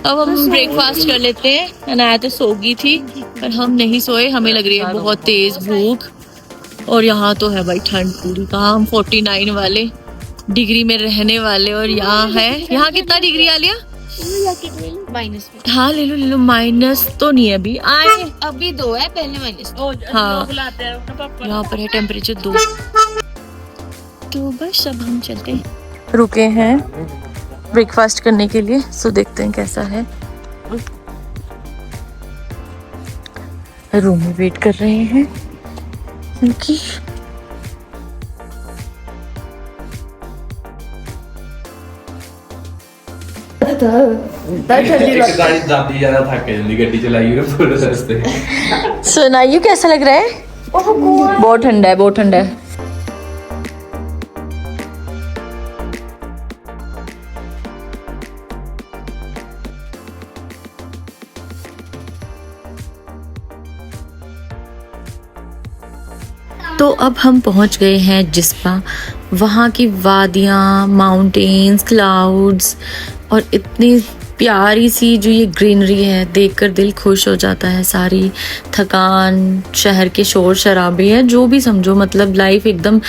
अब हम ब्रेकफास्ट कर लेते हैं। अनाया तो सो गई थी पर हम नहीं सोए, हमें लग रही है बहुत तेज भूख। और यहाँ तो है भाई ठंड पूरी। कहाँ हम 49 वाले डिग्री में रहने वाले, और यहाँ है, यहाँ कितना डिग्री आ लिया? माइनस। हाँ ले लो, माइनस तो नहीं है अभी, आए अभी 2 है, पहले माइनस। हाँ यहाँ पर है टेम्परेचर 2। तो बस अब हम चलते हैं, रुके हैं ब्रेकफास्ट करने के लिए। सो देखते हैं कैसा है। रूम में वेट कर रहे हैं क्योंकि सुनाइए कैसा लग रहा है? बहुत ठंडा है, बहुत ठंडा है। तो अब हम पहुंच गए हैं जिस्पा। वहाँ की वादियाँ, माउंटेन्स, क्लाउड्स और इतनी प्यारी सी जो ये ग्रीनरी है, देखकर दिल खुश हो जाता है। सारी थकान, शहर के शोर शराबे है, जो भी समझो, मतलब लाइफ एकदम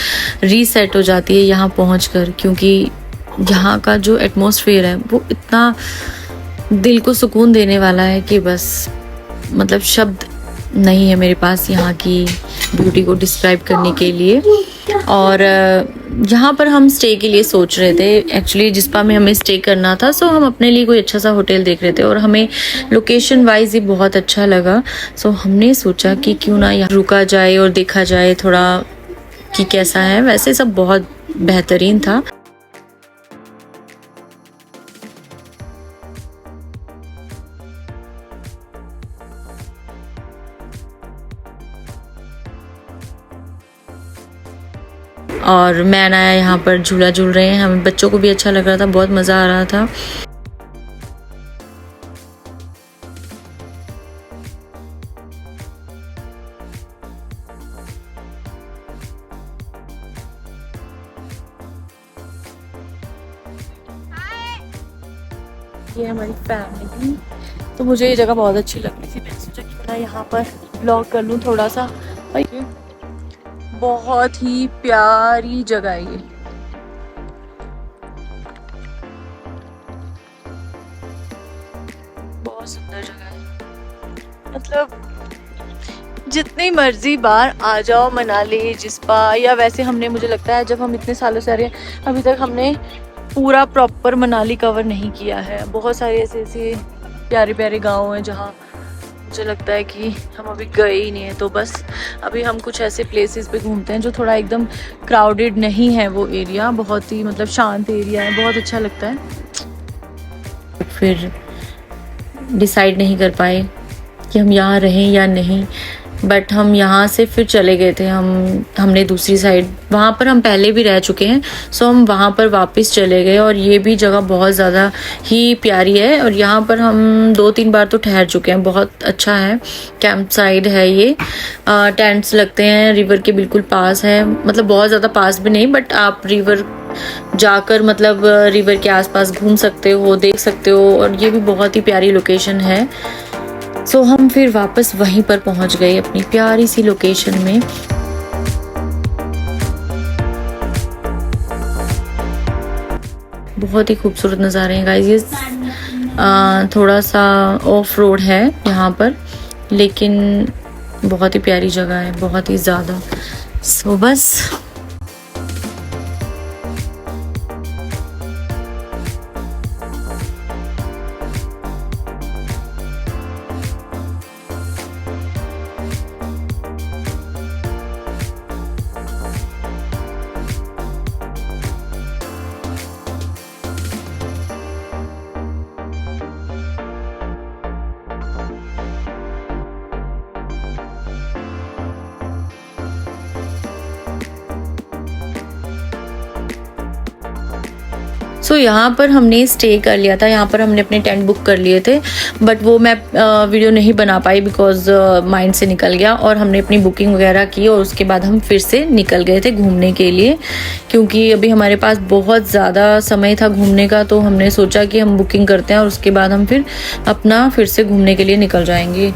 रीसेट हो जाती है यहाँ पहुँचकर। क्योंकि यहाँ का जो एटमॉस्फेयर है वो इतना दिल को सुकून देने वाला है कि बस मतलब शब्द नहीं है मेरे पास यहाँ की ब्यूटी को डिस्क्राइब करने के लिए। और यहाँ पर हम स्टे के लिए सोच रहे थे। एक्चुअली जिस्पा में हमें स्टे करना था, सो हम अपने लिए कोई अच्छा सा होटल देख रहे थे और हमें लोकेशन वाइज ही बहुत अच्छा लगा। सो हमने सोचा कि क्यों ना यहाँ रुका जाए और देखा जाए थोड़ा कि कैसा है। वैसे सब बहुत बेहतरीन था। और मैं आया यहाँ पर झूला झूल रहे हैं, हमें बच्चों को भी अच्छा लग रहा था, बहुत मज़ा आ रहा था। ये हमारी फैमिली। तो मुझे ये जगह बहुत अच्छी लग रही थी, मैंने सोचा क्यों ना यहाँ पर ब्लॉग कर लूँ थोड़ा सा। बहुत ही प्यारी जगह है ये। बहुत सुंदर जगह है, मतलब जितनी मर्जी बार आ जाओ मनाली, जिस्पा, या वैसे हमने, मुझे लगता है जब हम इतने सालों से आ रहे हैं अभी तक हमने पूरा प्रॉपर मनाली कवर नहीं किया है। बहुत सारे ऐसे ऐसे प्यारे प्यारे गाँव हैं जहाँ मुझे लगता है कि हम अभी गए ही नहीं है। तो बस अभी हम कुछ ऐसे प्लेसेस पे घूमते हैं जो थोड़ा एकदम क्राउडेड नहीं है। वो एरिया बहुत ही मतलब शांत एरिया है, बहुत अच्छा लगता है। फिर डिसाइड नहीं कर पाए कि हम यहाँ रहें या नहीं, बट हम यहाँ से फिर चले गए थे। हमने दूसरी साइड, वहाँ पर हम पहले भी रह चुके हैं, सो हम वहाँ पर वापस चले गए। और ये भी जगह बहुत ज़्यादा ही प्यारी है और यहाँ पर हम 2-3 बार तो ठहर चुके हैं। बहुत अच्छा है, कैंप साइड है ये। टेंट्स लगते हैं, रिवर के बिल्कुल पास है, मतलब बहुत ज़्यादा पास भी नहीं, बट आप रिवर जाकर मतलब रिवर के आसपास घूम सकते हो, देख सकते हो। और ये भी बहुत ही प्यारी लोकेशन है। सो हम फिर वापस वहीं पर पहुंच गए अपनी प्यारी सी लोकेशन में। बहुत ही खूबसूरत नज़ारे हैं गाइस। ये थोड़ा सा ऑफ रोड है यहाँ पर, लेकिन बहुत ही प्यारी जगह है, बहुत ही ज़्यादा। सो बस सो यहाँ पर हमने स्टे कर लिया था, यहाँ पर हमने अपने टेंट बुक कर लिए थे, बट वो मैं वीडियो नहीं बना पाई बिकॉज माइंड से निकल गया। और हमने अपनी बुकिंग वगैरह की और उसके बाद हम फिर से निकल गए थे घूमने के लिए, क्योंकि अभी हमारे पास बहुत ज़्यादा समय था घूमने का। तो हमने सोचा कि हम बुकिंग करते हैं और उसके बाद हम फिर से घूमने के लिए निकल जाएंगे।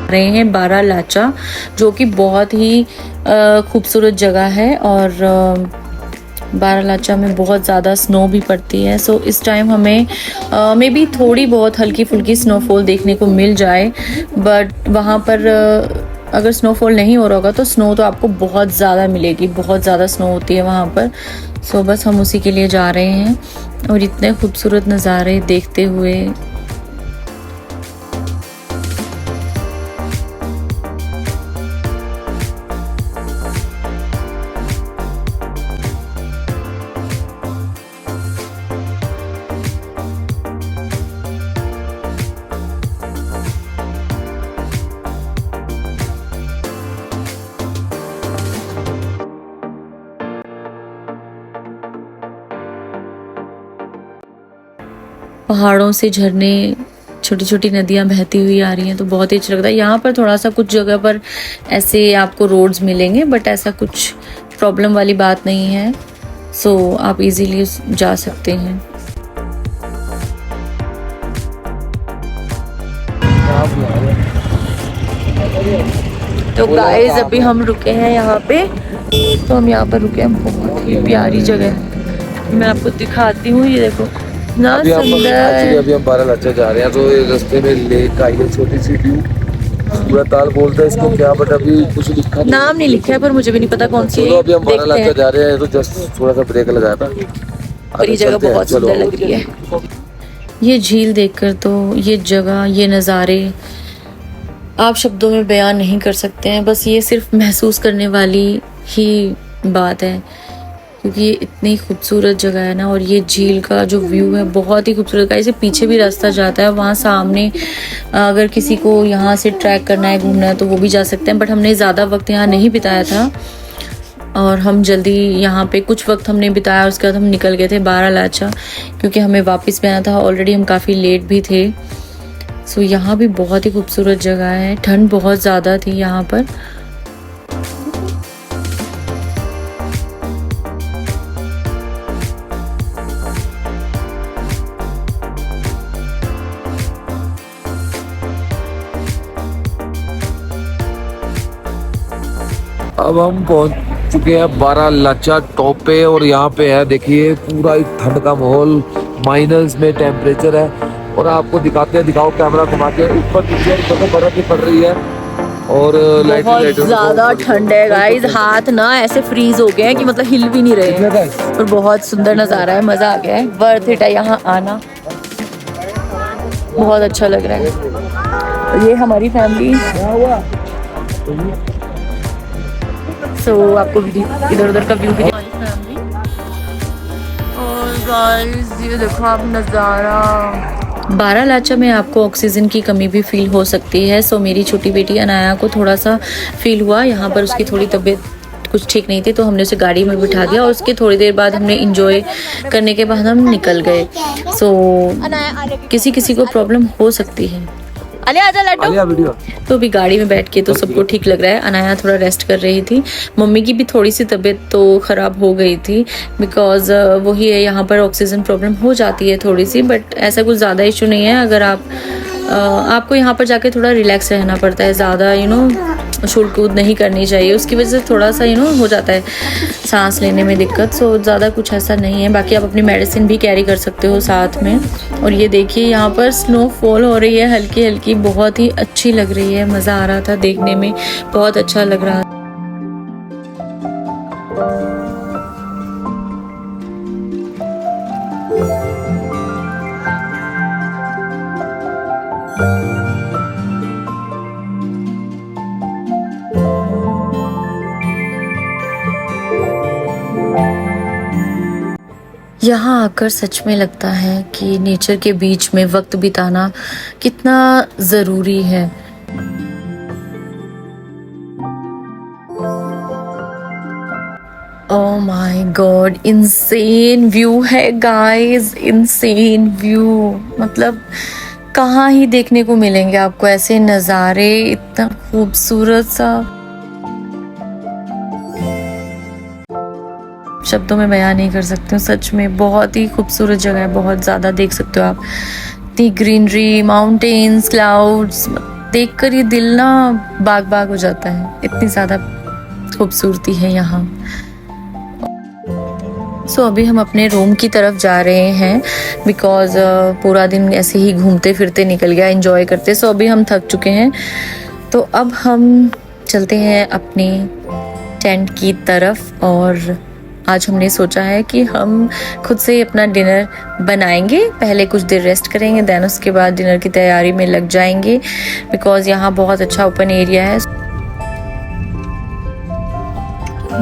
रहे हैं बारालाचा, जो कि बहुत ही खूबसूरत जगह है। और बारालाचा में बहुत ज़्यादा स्नो भी पड़ती है। सो इस टाइम हमें मे बी थोड़ी बहुत हल्की फुल्की स्नोफॉल देखने को मिल जाए, बट वहाँ पर अगर स्नोफॉल नहीं हो रहा होगा तो स्नो तो आपको बहुत ज़्यादा मिलेगी, बहुत ज़्यादा स्नो होती है वहाँ पर। सो बस हम उसी के लिए जा रहे हैं और इतने खूबसूरत नज़ारे देखते हुए। पहाड़ों से झरने, छोटी छोटी नदियाँ बहती हुई आ रही हैं, तो बहुत ही अच्छा लगता है। यहाँ पर थोड़ा सा कुछ जगह पर ऐसे आपको रोड्स मिलेंगे, बट ऐसा कुछ प्रॉब्लम वाली बात नहीं है। सो आप इजीली जा सकते हैं। तो गाइस अभी हम रुके हैं यहाँ पे, तो हम यहाँ पर रुके हैं। बहुत ही प्यारी जगह है, मैं आपको दिखाती हूँ। ये देखो ना, अभी हम बारालाचा जा रहे हैं, तो रास्ते में लेक आई है, छोटी सी व्यू, पूरा ताल बोलते हैं इसको क्या, बट अभी कुछ लिखा नाम नहीं लिखा है, पर मुझे भी नहीं पता कौन सी है। अभी हम बारालाचा जा रहे हैं, तो जस्ट थोड़ा सा ब्रेक लगाया था। और ये जगह बहुत सुंदर लग रही है। ये झील देखकर तो, ये जगह, ये नज़ारे आप शब्दों में बयान नहीं कर सकते हैं। बस ये सिर्फ महसूस करने वाली ही बात है, क्योंकि ये इतनी खूबसूरत जगह है ना। और ये झील का जो व्यू है बहुत ही खूबसूरत है। इसे पीछे भी रास्ता जाता है, वहाँ सामने अगर किसी को यहाँ से ट्रैक करना है, घूमना है, तो वो भी जा सकते हैं। बट हमने ज़्यादा वक्त यहाँ नहीं बिताया था और हम जल्दी यहाँ पे कुछ वक्त हमने बिताया, उसके बाद हम निकल गए थे बारालाचा, क्योंकि हमें वापस भी आना था। ऑलरेडी हम काफ़ी लेट भी थे। सो यहाँ भी बहुत ही खूबसूरत जगह है। ठंड बहुत ज़्यादा थी यहाँ पर। अब हम पहुंच चुके हैं बारालाचा टॉप पे, और यहाँ पे है देखिए पूरा ठंड का माहौल, माइनस में टेम्परेचर है। और आपको दिखाते हैं, दिखाओ कैमरा घुमा के, ऊपर नीचे बर्फ भी पड़ रही है और बहुत ज्यादा ठंड है गाइस। हाथ ना ऐसे फ्रीज हो गए हैं कि मतलब हिल भी नहीं रहे हैं। और बहुत सुंदर नज़ारा है, मजा आ गया है। वर्थ इट है यहाँ आना, बहुत अच्छा लग रहा है। ये हमारी फैमिली। सो आपको इधर उधर का व्यू भी। और गाइस ये देखो आप नज़ारा, बारालाचा में आपको ऑक्सीजन की कमी भी फील हो सकती है। सो मेरी छोटी बेटी अनाया को थोड़ा सा फील हुआ यहाँ पर, उसकी थोड़ी तबीयत कुछ ठीक नहीं थी, तो हमने उसे गाड़ी में बिठा दिया और उसके थोड़ी देर बाद हमने इंजॉय करने के बाद हम निकल गए। सो किसी किसी को प्रॉब्लम हो सकती है। अले आजा लड्डू। तो अभी गाड़ी में बैठ के तो सबको ठीक लग रहा है। अनाया थोड़ा रेस्ट कर रही थी, मम्मी की भी थोड़ी सी तबीयत तो ख़राब हो गई थी बिकॉज वही है, यहाँ पर ऑक्सीजन प्रॉब्लम हो जाती है थोड़ी सी, बट ऐसा कुछ ज़्यादा इशू नहीं है। अगर आपको यहाँ पर जाके थोड़ा रिलैक्स रहना पड़ता है, ज़्यादा उछूल कूद नहीं करनी चाहिए, उसकी वजह से थोड़ा सा हो जाता है सांस लेने में दिक्कत। सो ज़्यादा कुछ ऐसा नहीं है। बाकी आप अपनी मेडिसिन भी कैरी कर सकते हो साथ में। और ये देखिए यहाँ पर स्नोफॉल हो रही है हल्की हल्की, बहुत ही अच्छी लग रही है, मज़ा आ रहा था देखने में, बहुत अच्छा लग रहा था। यहाँ आकर सच में लगता है कि नेचर के बीच में वक्त बिताना कितना ज़रूरी है। Oh my God, insane view है गाइस, इंसेन व्यू। मतलब कहाँ ही देखने को मिलेंगे आपको ऐसे नज़ारे, इतना खूबसूरत सा, शब्दों में बयान नहीं कर सकती हूँ। सच में बहुत ही खूबसूरत जगह है, बहुत ज़्यादा देख सकते हो आप, इतनी ग्रीनरी, माउंटेन्स, क्लाउड्स, देखकर ये दिल ना बाग बाग हो जाता है, इतनी ज़्यादा खूबसूरती है यहाँ। सो अभी हम अपने रूम की तरफ जा रहे हैं बिकॉज पूरा दिन ऐसे ही घूमते फिरते निकल गया, एंजॉय करते। सो अभी हम थक चुके हैं, तो अब हम चलते हैं अपने टेंट की तरफ। और आज हमने सोचा है कि हम खुद से अपना डिनर बनाएंगे, पहले कुछ देर रेस्ट करेंगे, देन उसके बाद डिनर की तैयारी में लग जाएंगे बिकॉज यहाँ बहुत अच्छा ओपन एरिया है।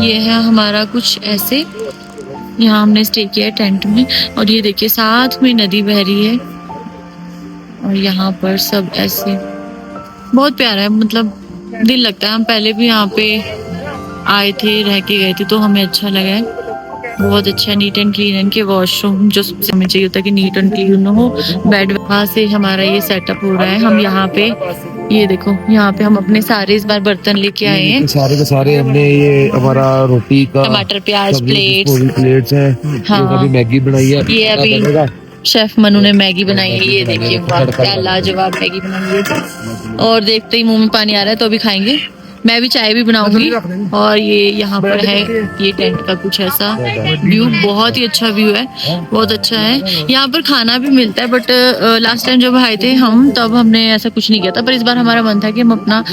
ये है हमारा कुछ ऐसे, यहाँ हमने स्टे किया है टेंट में, और ये देखिए साथ में नदी बह रही है और यहाँ पर सब ऐसे बहुत प्यारा है, मतलब दिल लगता है। हम पहले भी यहाँ पे आए थे, रह के गए थे, तो हमें अच्छा लगा है, बहुत अच्छा नीट एंड क्लीन। इनके वॉशरूम जो सबसे हमें चाहिए होता है कि नीट एंड क्लीन हो, बेड वहाँ से हमारा ये सेटअप हो रहा है। हम यहाँ पे ये देखो, यहाँ पे हम अपने सारे इस बार बर्तन लेके आए हैं, सारे के सारे हमने, ये हमारा रोटी का, टमाटर प्याज प्लेट्स है। हाँ, अभी मैगी बनाई है, ये अभी शेफ मनु ने मैगी बनाई है, ये देखिए क्या लाजवाब मैगी बनाई है। और देखते ही मुंह में पानी आ रहा है, तो अभी खाएंगे। मैं भी चाय भी बनाऊंगी। और ये यहाँ पर है, ये टेंट का कुछ ऐसा व्यू, बहुत ही अच्छा व्यू है, बहुत अच्छा है। यहाँ पर खाना भी मिलता है, बट लास्ट टाइम जब आए थे हम, तब हमने ऐसा कुछ नहीं किया था, पर इस बार हमारा मन था कि हम अपना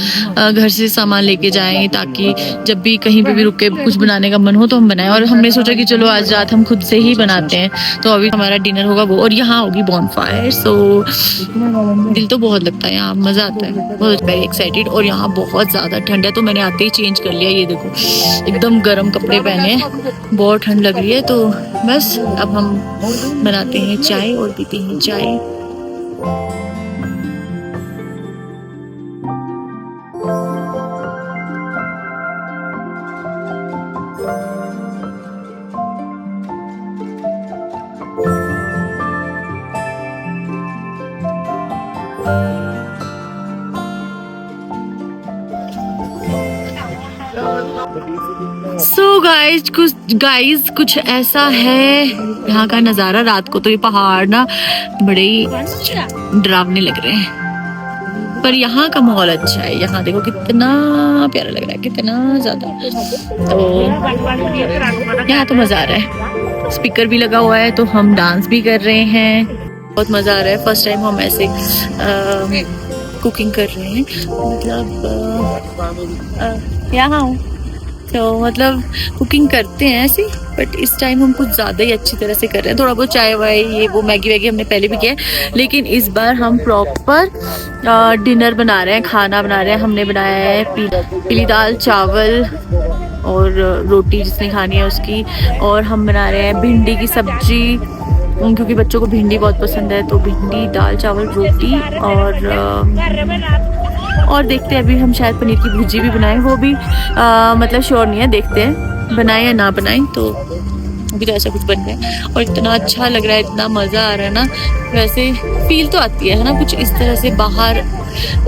घर से सामान लेके जाएं, ताकि जब भी कहीं पे भी रुक के कुछ बनाने का मन हो तो हम बनाएं। और हमने सोचा कि चलो आज रात हम खुद से ही बनाते हैं, तो अभी हमारा डिनर होगा वो, और यहाँ होगी बॉनफायर। सो दिल तो बहुत लगता है, यहाँ मज़ा आता है, बहुत वेरी एक्साइटेड। और यहाँ बहुत ज़्यादा ठंड है, तो मैंने आते ही चेंज कर लिया, ये देखो एकदम गर्म कपड़े पहने, बहुत ठंड लग रही है। तो बस अब हम बनाते हैं चाय और पीते हैं चाय। सो गाइस कुछ ऐसा है यहाँ का नज़ारा रात को। तो ये पहाड़ ना बड़े ही डरावने लग रहे हैं, पर यहाँ का माहौल अच्छा है। यहाँ देखो कितना प्यारा लग रहा है, कितना ज्यादा। तो यहाँ तो मजा आ रहा है, स्पीकर भी लगा हुआ है, तो हम डांस भी कर रहे हैं, बहुत मजा आ रहा है। फर्स्ट टाइम हम ऐसे कुकिंग कर रहे हैं, मतलब यहाँ तो मतलब कुकिंग करते हैं ऐसे, बट इस टाइम हम कुछ ज़्यादा ही अच्छी तरह से कर रहे हैं। थोड़ा बहुत चाय वाय ये वो मैगी वैगी हमने पहले भी किया है, लेकिन इस बार हम प्रॉपर डिनर बना रहे हैं, खाना बना रहे हैं। हमने बनाया है पीली दाल चावल और रोटी जिसने खानी है उसकी, और हम बना रहे हैं भिंडी की सब्जी, क्योंकि बच्चों को भिंडी बहुत पसंद है, तो भिंडी, दाल, चावल, रोटी और देखते हैं अभी हम शायद पनीर की भुर्जी भी बनाएं, वो भी मतलब श्योर नहीं है, देखते हैं बनाएं या ना बनाएं। तो अभी तो ऐसा कुछ बन गया है और इतना अच्छा लग रहा है, इतना मज़ा आ रहा है ना। वैसे फील तो आती है ना कुछ इस तरह से बाहर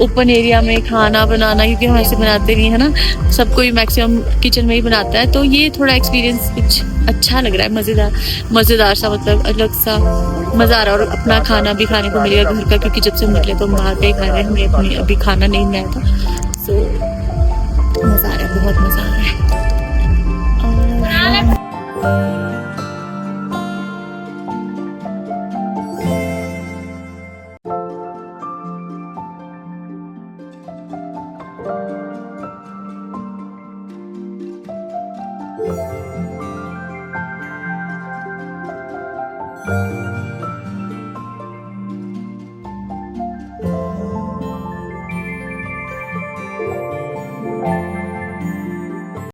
ओपन एरिया में खाना बनाना, क्योंकि हम ऐसे बनाते नहीं है ना, सब कोई मैक्सिमम किचन में ही बनाता है। तो ये थोड़ा एक्सपीरियंस कुछ अच्छा लग रहा है, मज़ेदार सा, मतलब अलग सा मज़ा आ रहा है। और अपना खाना भी खाने को मिलेगा घर का, क्योंकि जब से हम निकले तो हम बाहर का ही खा रहे हैं, हमने अपनी अभी खाना नहीं बनाया था। सो मज़ा आ रहा है, बहुत मज़ा आ रहा है।